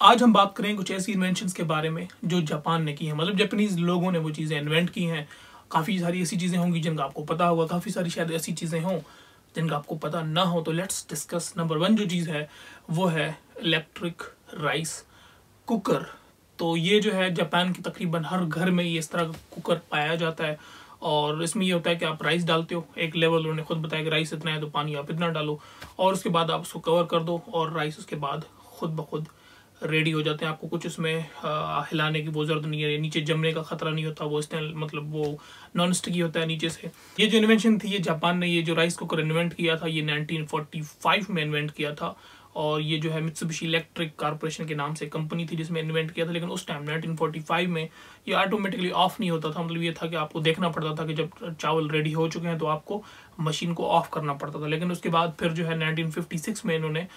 आज हम बात करें कुछ ऐसी इन्वेंशंस के बारे में जो जापान ने की है, मतलब जापानीज लोगों ने वो चीज़ें इन्वेंट की हैं। काफ़ी सारी ऐसी चीज़ें होंगी जिनका आपको पता होगा, काफ़ी सारी शायद ऐसी चीज़ें हों जिनका आपको पता ना हो। तो लेट्स डिस्कस। नंबर 1 जो चीज़ है वो है इलेक्ट्रिक राइस कुकर। तो ये जो है जापान के तकरीबन हर घर में ये इस तरह का कुकर पाया जाता है और इसमें ये होता है कि आप राइस डालते हो, एक लेवल उन्होंने खुद बताया कि राइस इतना है तो पानी आप इतना डालो और उसके बाद आप उसको कवर कर दो और राइस उसके बाद खुद ब खुद रेडी हो जाते हैं। आपको कुछ उसमें हिलाने की वो जरूरत नहीं है, नीचे जमने का खतरा नहीं होता, वो इसमें मतलब वो नॉन स्टिकी होता है नीचे से। ये जो इन्वेंशन थी, ये जापान ने ये जो राइस कुकर इन्वेंट किया था ये 1945 में इन्वेंट किया था और ये जो है मित्सुबिशी इलेक्ट्रिक कॉर्पोरेशन के नाम से कंपनी थी जिसमें इन्वेंट किया था। लेकिन उस टाइम 1945 में ये ऑटोमेटिकली ऑफ नहीं होता था, मतलब ये था कि आपको देखना पड़ता था कि जब चावल रेडी हो चुके हैं तो आपको मशीन को ऑफ करना पड़ता था। लेकिन उसके बाद फिर जो है 1956 में इन्होंने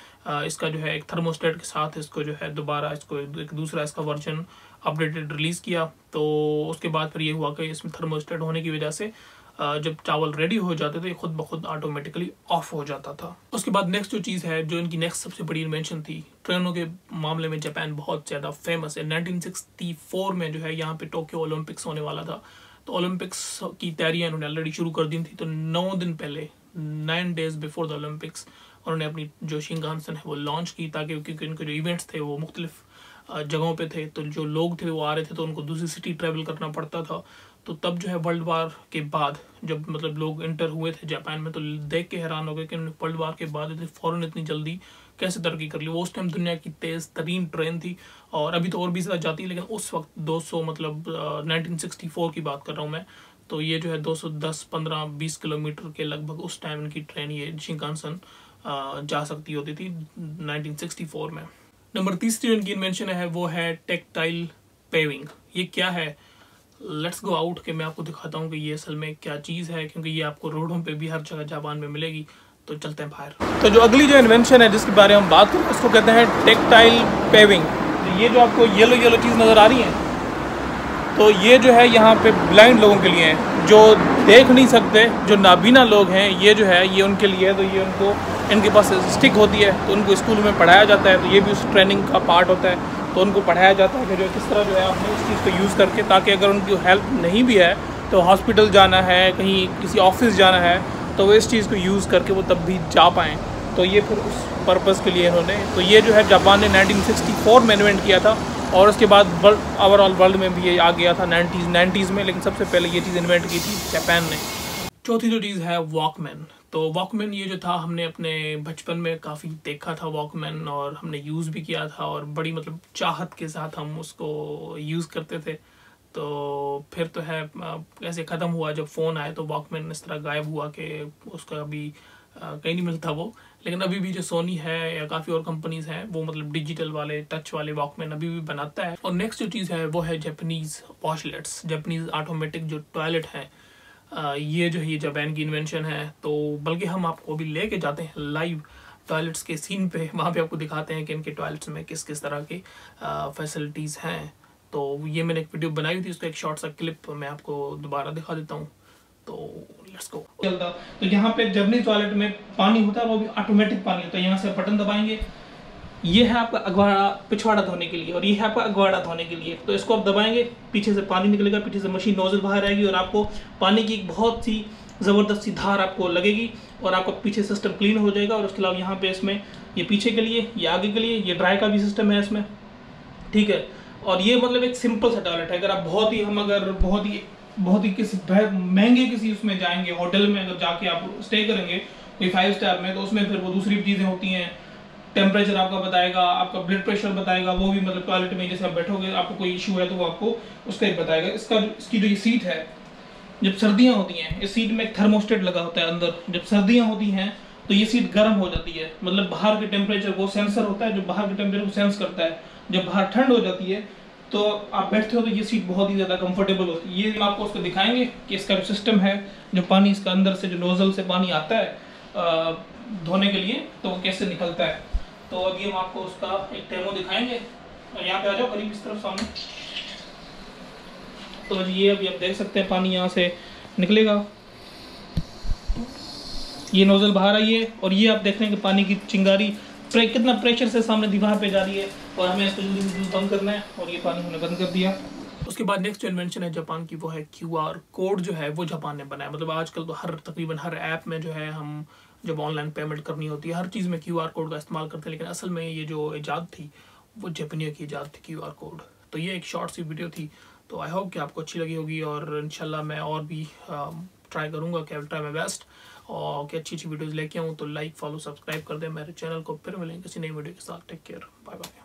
इसका जो है एक थर्मोस्टेट के साथ इसको जो है दोबारा इसको एक दूसरा इसका वर्जन अपडेटेड रिलीज किया। तो उसके बाद फिर ये हुआ कि इसमें थर्मोस्टेट होने की वजह से जब चावल रेडी हो जाते थे खुद ब खुद ऑटोमेटिकली ऑफ हो जाता था। उसके बाद नेक्स्ट जो चीज़ है जो इनकी नेक्स्ट सबसे बड़ी इन्वेंशन थी, ट्रेनों के मामले में जापान बहुत ज़्यादा फेमस है। 1964 में जो है यहाँ पे टोक्यो ओलंपिक्स होने वाला था, तो ओलंपिक्स की तैयारियां इन्होंने ऑलरेडी शुरू कर दी थी। तो 9 दिन पहले 9 days बिफोर द ओलंपिक्स उन्होंने अपनी जो शिंकानसेन है वो लॉन्च की, ताकि क्योंकि इनके जो इवेंट्स थे वो मुख्तलिफ जगहों पे थे, तो जो लोग थे वो आ रहे थे तो उनको दूसरी सिटी ट्रैवल करना पड़ता था। तो तब जो है वर्ल्ड वार के बाद जब मतलब लोग इंटर हुए थे जापान में तो देख के हैरान हो गए कि वर्ल्ड वार के बाद फ़ौरन इतनी जल्दी कैसे तरक्की कर ली। वो उस टाइम दुनिया की तेज़ तरीन ट्रेन थी और अभी तो और भी ज़्यादा जाती है, लेकिन उस वक्त 200 मतलब 1964 की बात कर रहा हूँ मैं, तो ये जो है 210, 15, 20 किलोमीटर के लगभग उस टाइम इनकी ट्रेन ये शिंकानसेन जा सकती होती थी 1964 में। नंबर 3 जो इनकी इन्वेंशन है वो है टेक्टाइल पेविंग। ये क्या है? लेट्स गो आउट के मैं आपको दिखाता हूँ कि ये असल में क्या चीज़ है, क्योंकि ये आपको रोडों पे भी हर जगह जापान में मिलेगी। तो चलते हैं बाहर। तो जो अगली जो इन्वेंशन है जिसके बारे में हम बात करें उसको कहते हैं टेक्टाइल पेविंग। तो ये जो आपको येलो येलो चीज़ नज़र आ रही है, तो ये जो है यहाँ पे ब्लाइंड लोगों के लिए है, जो देख नहीं सकते, जो नाबीना लोग हैं, ये जो है ये उनके लिए है। तो ये उनको इनके पास स्टिक होती है तो उनको स्कूल में पढ़ाया जाता है, तो ये भी उस ट्रेनिंग का पार्ट होता है। तो उनको पढ़ाया जाता है कि जो किस तरह जो है आपने इस चीज़ को यूज़ करके, ताकि अगर उनकी हेल्प नहीं भी है तो हॉस्पिटल जाना है, कहीं किसी ऑफिस जाना है, तो वो इस चीज़ को यूज़ करके वो तब भी जा पाएँ। तो ये फिर उस पर्पज़ के लिए इन्होंने, तो ये जो है जापान ने 1964 में इन्वेंट किया था और उसके बाद ओवरऑल वर्ल्ड में भी ये आ गया था 90s में, लेकिन सबसे पहले ये चीज़ इन्वेंट की थी जापान ने। चौथी जो चीज़ है वॉकमैन। तो वॉकमैन ये जो था हमने अपने बचपन में काफ़ी देखा था वॉकमैन और हमने यूज़ भी किया था और बड़ी मतलब चाहत के साथ हम उसको यूज़ करते थे। तो फिर तो है ऐसे ख़त्म हुआ जब फ़ोन आए, तो वॉकमैन इस तरह गायब हुआ कि उसका अभी कहीं नहीं मिलता वो। लेकिन अभी भी जो सोनी है या काफ़ी और कंपनीज़ हैं वो मतलब डिजिटल वाले टच वाले वॉकमैन अभी भी बनाता है। और नेक्स्ट जो चीज़ है वो है जापानीज़ वॉशलेट्स, जापानीज़ ऑटोमेटिक जो टॉयलेट है। ये जो है ये जापान की इन्वेंशन है। तो बल्कि हम आपको अभी लेके जाते हैं लाइव टॉयलेट्स के सीन पे, वहाँ पे आपको दिखाते हैं कि इनके टॉयलेट्स में किस किस तरह की फैसिलिटीज़ हैं। तो ये मैंने एक वीडियो बनाई हुई थी, उसका एक शॉर्ट सा क्लिप मैं आपको दोबारा दिखा देता हूँ। तो लेट्स गो। तो यहाँ पे जापानीज टॉयलेट में पानी होता है, वो भी ऑटोमेटिक पानी होता है। यहाँ से बटन दबाएंगे, ये है आपका अगवाड़ा पिछवाड़ा धोने के लिए और ये है आपका अगवाड़ा धोने के लिए। तो इसको आप दबाएंगे, पीछे से पानी निकलेगा, पीछे से मशीन नोजल बाहर आएगी और आपको पानी की एक बहुत सी ज़बरदस्त सी धार आपको लगेगी और आपका पीछे सिस्टम क्लीन हो जाएगा। और उसके अलावा यहाँ पे इसमें ये पीछे के लिए, ये आगे के लिए, ये ड्राई का भी सिस्टम है इसमें, ठीक है। और ये मतलब एक सिंपल सा टॉयलेट है। अगर आप बहुत ही किसी महंगे किसी उसमें जाएंगे, होटल में अगर जाके आप स्टे करेंगे कोई 5 स्टार में, तो उसमें फिर वो दूसरी चीज़ें होती हैं, टेम्परेचर आपका बताएगा, आपका ब्लड प्रेशर बताएगा, वो भी मतलब टॉयलेट में जैसे आप बैठोगे आपको कोई इशू है तो वो आपको उसका ही बताएगा। इसकी जो ये सीट है, जब सर्दियाँ होती हैं इस सीट में एक थर्मोस्टेट लगा होता है अंदर। जब सर्दियाँ होती हैं तो ये सीट गर्म हो जाती है, मतलब बाहर के टेम्परेचर वो सेंसर होता है जो बाहर के टेम्परेचर को सेंस करता है। जब बाहर ठंड हो जाती है तो आप बैठते हो तो ये सीट बहुत ही ज़्यादा कंफर्टेबल होती है। ये आपको उसको दिखाएंगे कि इसका जो सिस्टम है, जो पानी इसका अंदर से जो नोजल से पानी आता है धोने के लिए, तो वो कैसे निकलता है। तो अभी हम आपको उसका एक डेमो दिखाएंगे। और यहाँ पे आ जाओ करीब इस तरफ सामने। तो ये अभी आप देख सकते हैं पानी यहाँ से निकलेगा, ये नोजल बाहर आई है और ये आप देख रहे हैं कि पानी की चिंगारी कितना प्रेशर से सामने दीवार पे जा रही है और हमें इसको जल्दी बंद करना है और ये पानी हमने बंद कर दिया। उसके बाद नेक्स्ट जो इन्वेंशन है जापान की वो है QR कोड जो है वो जापान ने बनाया। मतलब आजकल तो तकरीबन हर ऐप में जो है हम जब ऑनलाइन पेमेंट करनी होती है हर चीज़ में QR कोड का इस्तेमाल करते हैं, लेकिन असल में ये जो ईजाद थी वो जापानियों की ईजाद थी QR कोड। तो ये एक शॉर्ट सी वीडियो थी, तो आई होप कि आपको अच्छी लगी होगी और इंशाल्लाह मैं और भी ट्राई करूँगा कि ट्राई माई बेस्ट और कि अच्छी वीडियोज़ लेके आऊँ। तो लाइक फॉलो सब्सक्राइब कर दें मेरे चैनल को। फिर मिलेंगे किसी नई वीडियो के साथ। Take care, bye bye.